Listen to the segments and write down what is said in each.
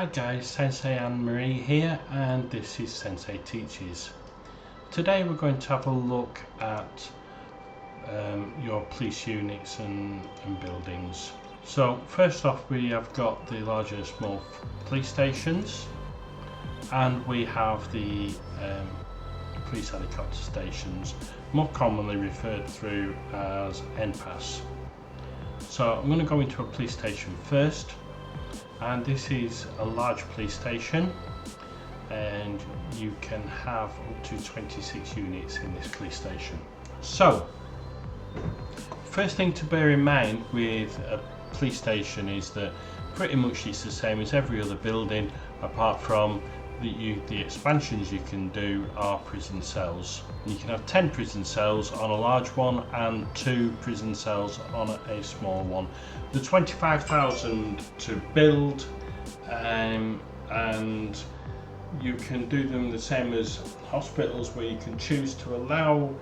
Hi guys, Sensei Anne-Marie here, and this is Sensei Teaches. Today we're going to have a look at your police units and buildings. So first off, we have got the large and small police stations, and we have the police helicopter stations, more commonly referred through as Empaths. So I'm going to go into a police station first. And this is a large police station, and you can have up to 26 units in this police station. So first thing to bear in mind with a police station is that pretty much it's the same as every other building, apart from the expansions you can do are prison cells. You can have 10 prison cells on a large one and 2 prison cells on a small one. The 25,000 to build, and you can do them the same as hospitals, where you can choose to allow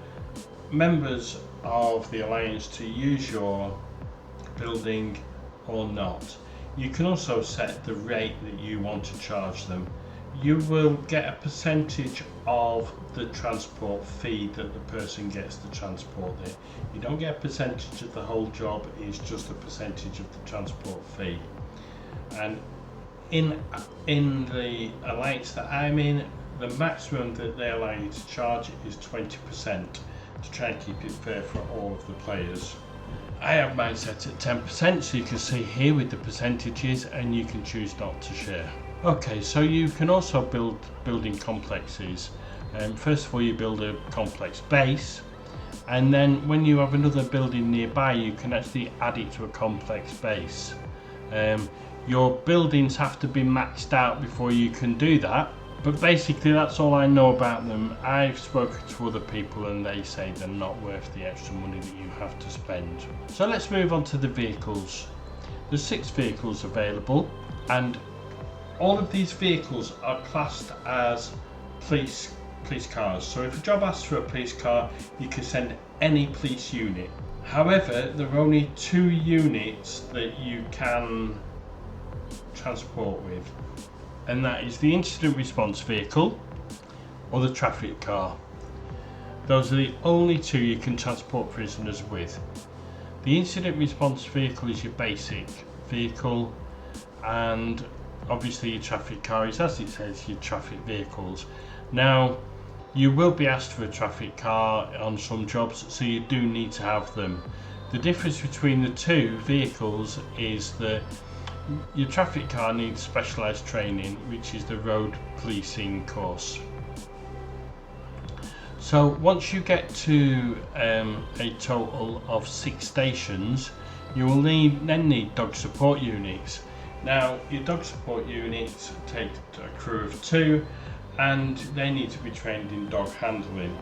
members of the Alliance to use your building or not. You can also set the rate that you want to charge them. You will get a percentage of the transport fee that the person gets to transport it. You don't get a percentage of the whole job, it's just a percentage of the transport fee. And in the alliance that I'm in, the maximum that they allow you to charge is 20%, to try and keep it fair for all of the players. I have mine set at 10%, so you can see here with the percentages, and you can choose not to share. Okay, so you can also build building complexes. First of all, you build a complex base, and then when you have another building nearby, you can actually add it to a complex base. Your buildings have to be maxed out before you can do that, but basically that's all I know about them. I've spoken to other people and they say they're not worth the extra money that you have to spend. So let's move on to the vehicles. There's 6 vehicles available, and all of these vehicles are classed as police cars. So if a job asks for a police car, you can send any police unit. However, there are only 2 units that you can transport with, and that is the incident response vehicle or the traffic car. Those are the only 2 you can transport prisoners with. The incident response vehicle is your basic vehicle, and obviously your traffic car is, as it says, your traffic vehicles. Now, you will be asked for a traffic car on some jobs, so you do need to have them. The difference between the 2 vehicles is that your traffic car needs specialised training, which is the road policing course. So once you get to a total of 6 stations, you will then need dog support units. Now, your dog support units take a crew of 2, and they need to be trained in dog handling.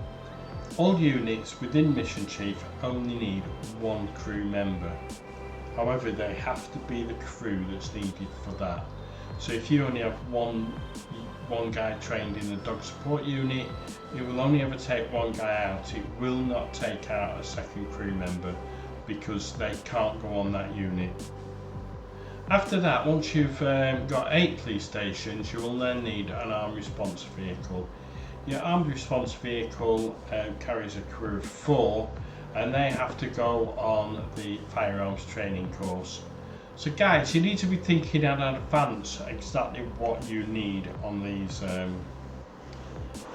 All units within Mission Chief only need 1 crew member. However, they have to be the crew that's needed for that. So if you only have one guy trained in the dog support unit, it will only ever take 1 guy out. It will not take out a second crew member, because they can't go on that unit. After that, once you've got 8 police stations, you will then need an armed response vehicle. Your armed response vehicle carries a crew of 4, and they have to go on the firearms training course. So guys, you need to be thinking in advance exactly what you need on these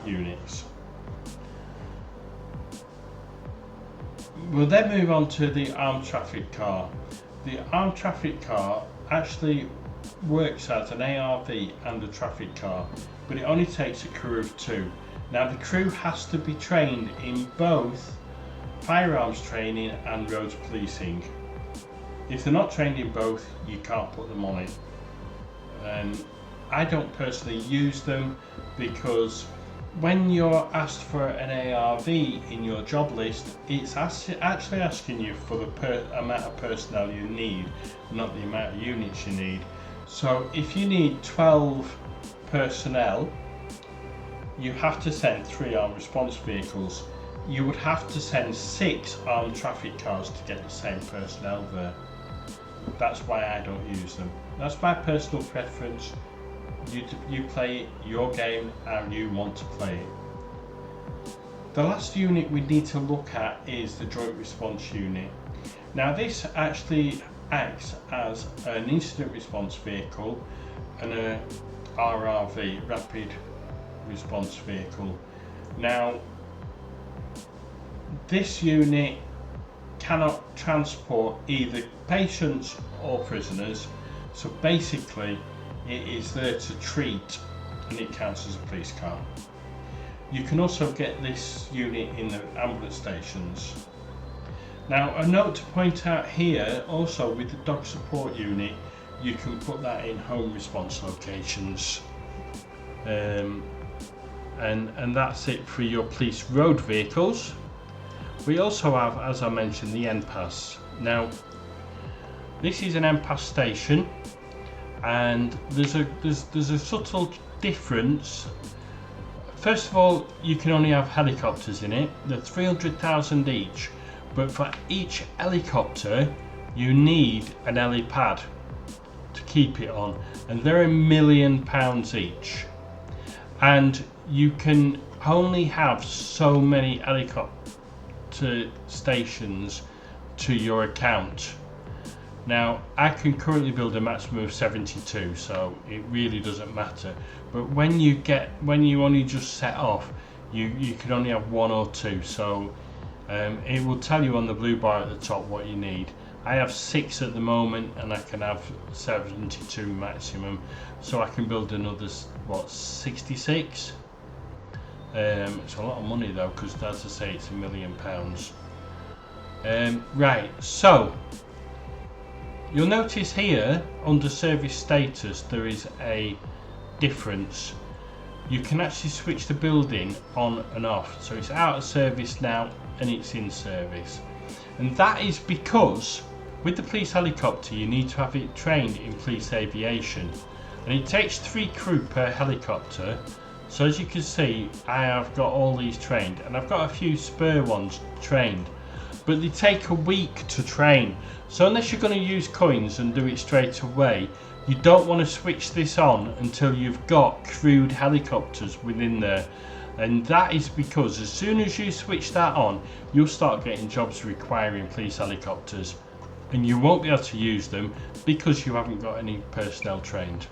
units. We'll then move on to the armed traffic car. The armed traffic car actually works as an ARV and a traffic car, but it only takes a crew of 2. Now, the crew has to be trained in both firearms training and roads policing. If they're not trained in both, you can't put them on it. I don't personally use them, because when you're asked for an ARV in your job list, it's actually asking you for the amount of personnel you need, not the amount of units you need. So if you need 12 personnel, you have to send 3 armed response vehicles. You would have to send 6 armed traffic cars to get the same personnel there. That's why I don't use them. That's my personal preference. You play your game how you want to play it. The last unit we need to look at is the Joint Response Unit. Now this actually acts as an incident response vehicle and a RRV, Rapid Response Vehicle. Now this unit cannot transport either patients or prisoners, so basically it is there to treat, and it counts as a police car. You can also get this unit in the ambulance stations. Now a note to point out here, also with the dog support unit, you can put that in home response locations. And that's it for your police road vehicles. We also have, as I mentioned, the Empaths. Now this is an Empath Station, and there's a subtle difference. First of all, you can only have helicopters in it. They're 300,000 each, but for each helicopter you need an helipad to keep it on, and they're £1 million each, and you can only have so many helicopter stations to your account. Now I can currently build a maximum of 72, so it really doesn't matter, but when you only just set off, you can only have 1 or 2, so it will tell you on the blue bar at the top what you need. I have 6 at the moment, and I can have 72 maximum, so I can build another 66. It's a lot of money though, because as I say, it's £1 million. Right, so you'll notice here under service status there is a difference. You can actually switch the building on and off, so it's out of service now and it's in service, and that is because with the police helicopter you need to have it trained in police aviation, and it takes 3 crew per helicopter. So as you can see, I have got all these trained, and I've got a few spare ones trained, but they take a week to train. So unless you're going to use coins and do it straight away, you don't want to switch this on until you've got crewed helicopters within there. And that is because as soon as you switch that on, you'll start getting jobs requiring police helicopters, and you won't be able to use them because you haven't got any personnel trained.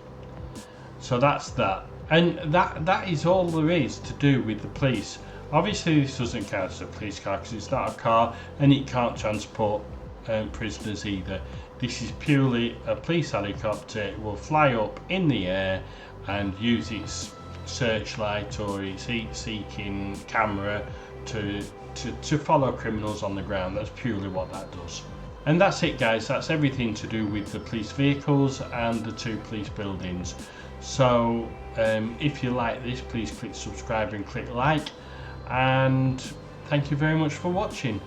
So that's that. And that is all there is to do with the police. Obviously this doesn't count as a police car because it's not a car, and it can't transport prisoners either. This is purely a police helicopter. It will fly up in the air and use its searchlight or its heat-seeking camera to follow criminals on the ground. That's purely what that does. And that's it guys, that's everything to do with the police vehicles and the 2 police buildings. So if you like this, please click subscribe and click like, and thank you very much for watching.